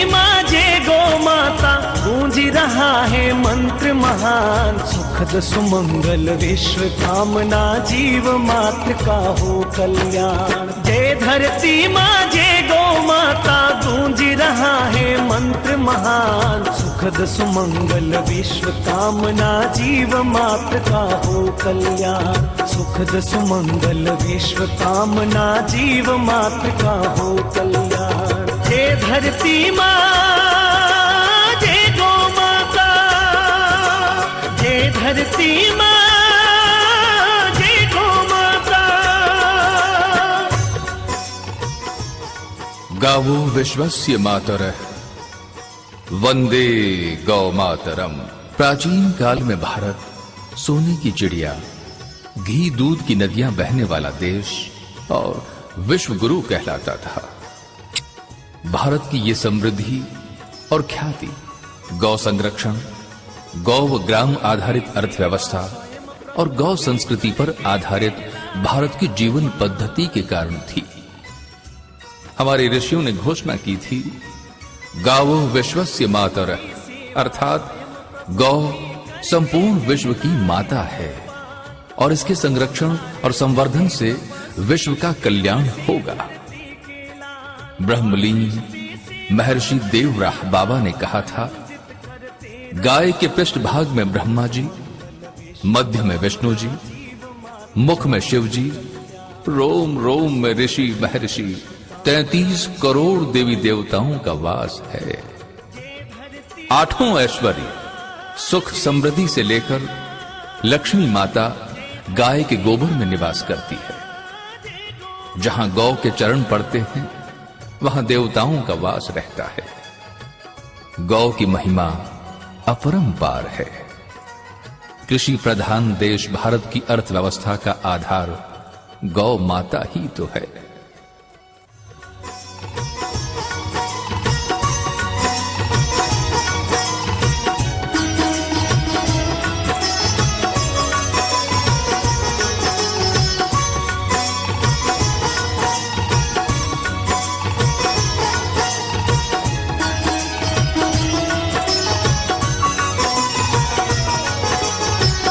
माँ जय गौ माता, गूंज रहा है मंत्र महान। सुखद सुमंगल विश्व कामना, जीव मात्र का हो कल्याण। जय धरती माँ जय गौ माता, गूंज रहा है मंत्र महान। सुखद सुमंगल विश्व कामना, जीव मात्र का हो कल्याण। सुखद सुमंगल विश्व कामना, जीव मात्र का हो कल्याण। जय धरती माँ जय गौ माता, जय धरती माँ जय गौ माता। गावो विश्वस्य मातरः वंदे गौ मातरम। प्राचीन काल में भारत सोने की चिड़िया, घी दूध की नदियां बहने वाला देश और विश्व गुरु कहलाता था। भारत की ये समृद्धि और ख्याति गौ संरक्षण, गौ व ग्राम आधारित अर्थव्यवस्था और गौ संस्कृति पर आधारित भारत की जीवन पद्धति के कारण थी। हमारे ऋषियों ने घोषणा की थी, गावो विश्वस्य मातरः, अर्थात गौ संपूर्ण विश्व की माता है और इसके संरक्षण और संवर्धन से विश्व का कल्याण होगा। ब्रह्मलीन महर्षि देवराह बाबा ने कहा था, गाय के पृष्ठभाग में ब्रह्मा जी, मध्य में विष्णु जी, मुख में शिव जी, रोम रोम में ऋषि महर्षि, 33 करोड़ देवी देवताओं का वास है। आठों ऐश्वर्य सुख समृद्धि से लेकर लक्ष्मी माता गाय के गोबर में निवास करती है। जहां गौ के चरण पड़ते हैं वहां देवताओं का वास रहता है। गौ की महिमा अपरंपार है। कृषि प्रधान देश भारत की अर्थव्यवस्था का आधार गौ माता ही तो है।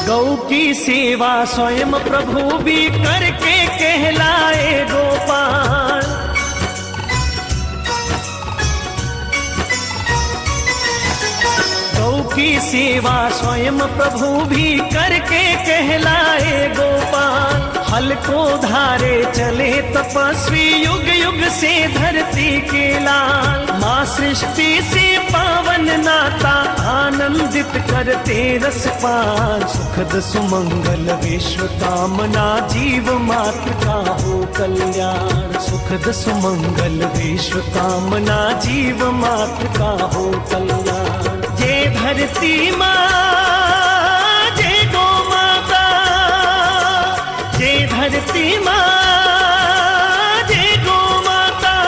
गौ की सेवा स्वयं प्रभु भी करके कहलाए गोपाल। गौ की सेवा स्वयं प्रभु भी करके कहलाए गोपाल। हल को धारे चले तपस्वी, युग युग से धरती के लाल। माँ सृष्टि से पावन नाता, आनंदित करते रसपान। सुखद सुमंगल विश्व कामना, जीव मात्र का हो कल्याण। सुखद सुमंगल विश्व कामना, जीव मात्र का हो कल्याण। जय धरती माँ जय गौ माता, जय धरती माँ जय गौ माता।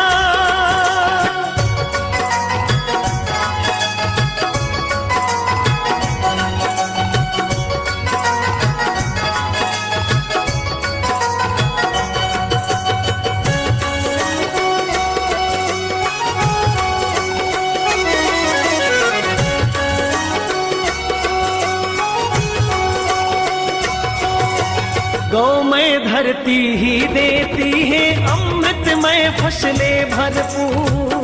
गौमय धरती ही देती है अमृतमय फसलें भरपूर।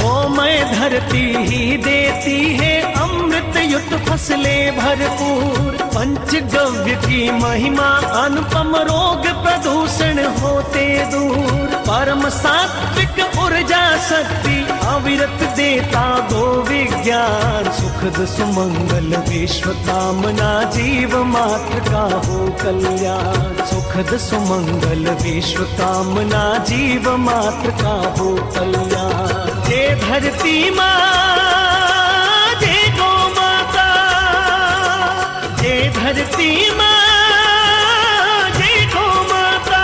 गौमय धरती ही देती है अमृत युक्त फसलें भरपूर। पंचगव्य की महिमा अनुपम, रोग प्रदूषण होते दूर। परम सात्विक ऊर्जा शक्ति, अविरत देता गो विज्ञान। सुखद सुमंगल विश्व कामना, जीव मात्र का हो कल्याण। सुखद सुमंगल विश्व कामना, जीव मात्र का हो कल्याण। जय धरती माँ जय गौ माता, जय धरती माँ जय गौ माता।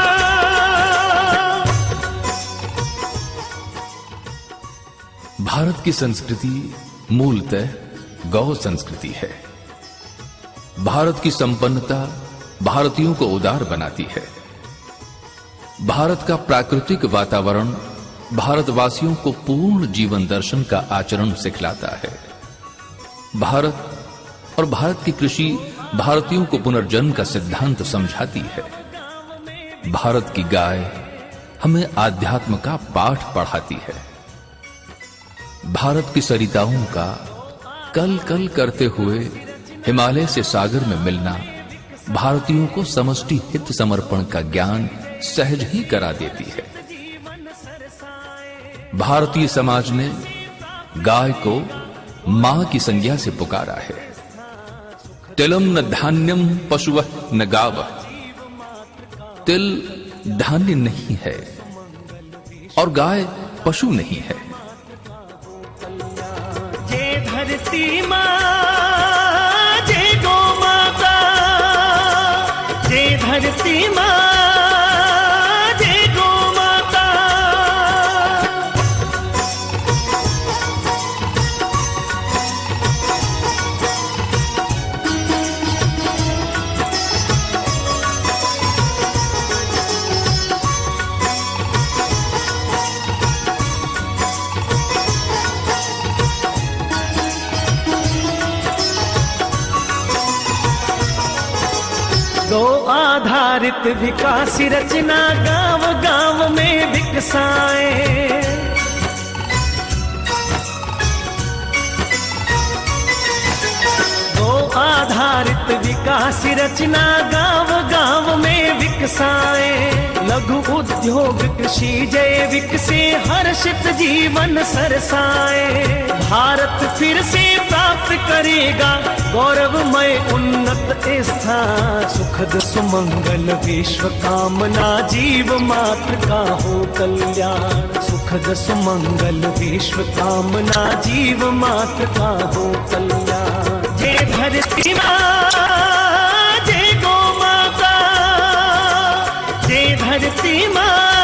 भारत की संस्कृति मूलतः गौ संस्कृति है। भारत की संपन्नता भारतीयों को उदार बनाती है। भारत का प्राकृतिक वातावरण भारतवासियों को पूर्ण जीवन दर्शन का आचरण सिखलाता है। भारत और भारत की कृषि भारतीयों को पुनर्जन्म का सिद्धांत समझाती है। भारत की गाय हमें आध्यात्म का पाठ पढ़ाती है। भारत की सरिताओं का कल कल करते हुए हिमालय से सागर में मिलना भारतीयों को समष्टि हित समर्पण का ज्ञान सहज ही करा देती है। भारतीय समाज ने गाय को मां की संज्ञा से पुकारा है। तिलम न धान्यम पशुवः न गावः। तिल धान्य नहीं है और गाय पशु नहीं है। जय धरती मां, जय गौ माता, जय धरती मां, जय गौ माता। गौ आधारित विकास रचना गांव गांव में विकसाए। गौ आधारित विकास रचना गांव गांव में विकसाए। लघु उद्योग कृषि जैविक से हर्षित जीवन सरसाए। भारत फिर से प्राप्त करेगा गौरवमय उन्नत स्थान। सुखद सुमंगल विश्व कामना जीव मात्र का हो कल्याण। सुखद सुमंगल विश्व कामना जीव मात्र का हो कल्याण। जय धरती मां, जय गौ माता, जय धरती मां,